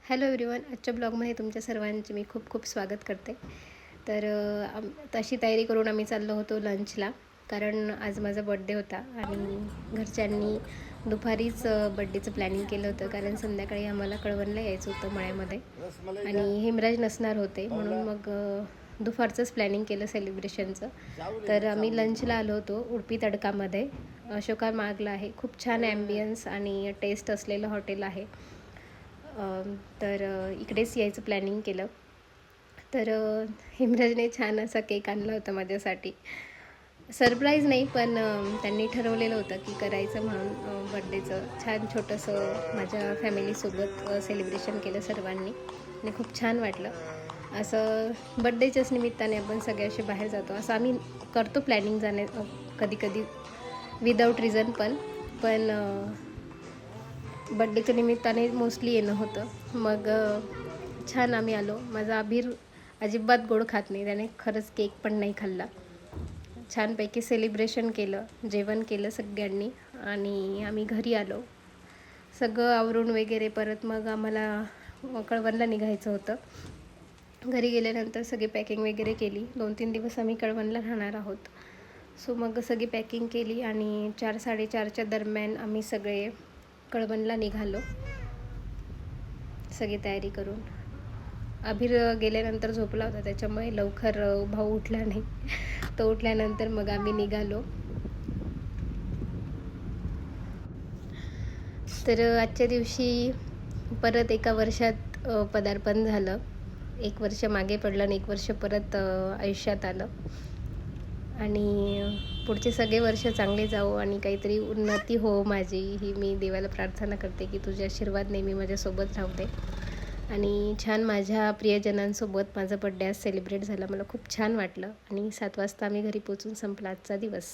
Hello everyone, आजच्या ब्लॉगमध्ये तुमच्या सर्वांचे मी खूप खूप स्वागत करते. तर तशी तयारी करून आम्ही चाललो होतो लंचला, कारण आज माझा बड्डे होता आणि घरच्यांनी दुपारीच बड्डेचं प्लॅनिंग केलं होतं, कारण संध्याकाळी आम्हाला कळवणला यायचं होतं मळ्यामध्ये आणि हिमराज नसणार होते, म्हणून मग दुपारचंच प्लॅनिंग केलं सेलिब्रेशनचं. तर आम्ही लंचला आलो होतो उडपी तडकामध्ये. अशोका मार्गला आहे, खूप छान ॲम्बियन्स आणि टेस्ट असलेलं हॉटेल आहे. तर इकडेच यायचं प्लॅनिंग केलं. तर हिमराजने छान असा केक आणला होता माझ्यासाठी. सरप्राईज नाही, पण त्यांनी ठरवलेलं होतं की करायचं म्हणून बड्डेचं छान छोटंसं माझ्या फॅमिलीसोबत सेलिब्रेशन केलं सर्वांनी आणि खूप छान वाटलं. असं बड्डेच्याच निमित्ताने आपण सगळे असे बाहेर जातो, असं आम्ही करतो प्लॅनिंग जाणे कधी कधी विदाऊट रिझन पण बड्डेच्या निमित्ताने मोस्टली येणं होतं. मग छान आम्ही आलो. माझा अभिर अजिबात गोड खात नाही, त्याने खरंच केक पण नाही खाल्ला. छानपैकी सेलिब्रेशन केलं, जेवण केलं सगळ्यांनी आणि आम्ही घरी आलो. सगळं आवरून वगैरे परत मग आम्हाला कळवणला निघायचं होतं. घरी गेल्यानंतर सगळी पॅकिंग वगैरे केली. 2-3 दिवस आम्ही कळवणला राहणार आहोत. सो मग सगळी पॅकिंग केली आणि 4-4:30च्या दरम्यान आम्ही सगळे कळवणला निघालो सगळी तयारी करून. अभिर गेल्यानंतर झोपला होता, त्याच्यामुळे लवकर भाऊ उठला नाही. तो उठल्यानंतर मग आम्ही निघालो. तर आजच्या दिवशी परत एका वर्षात पदार्पण झालं. 1 वर्ष मागे पडलं आणि 1 वर्ष परत आयुष्यात आलं आणि पुढचे सगळे वर्ष चांगले जावो आणि काहीतरी उन्नती हो माझी, ही मी देवाला प्रार्थना करते की तुझे आशीर्वाद नेहमी माझ्यासोबत राहू दे. आणि छान माझ्या प्रियजनांसोबत माझा बड्डे आज सेलिब्रेट झाला. मला खूप छान वाटलं आणि 7 वाजता आम्ही घरी पोचून संपला आजचा दिवस.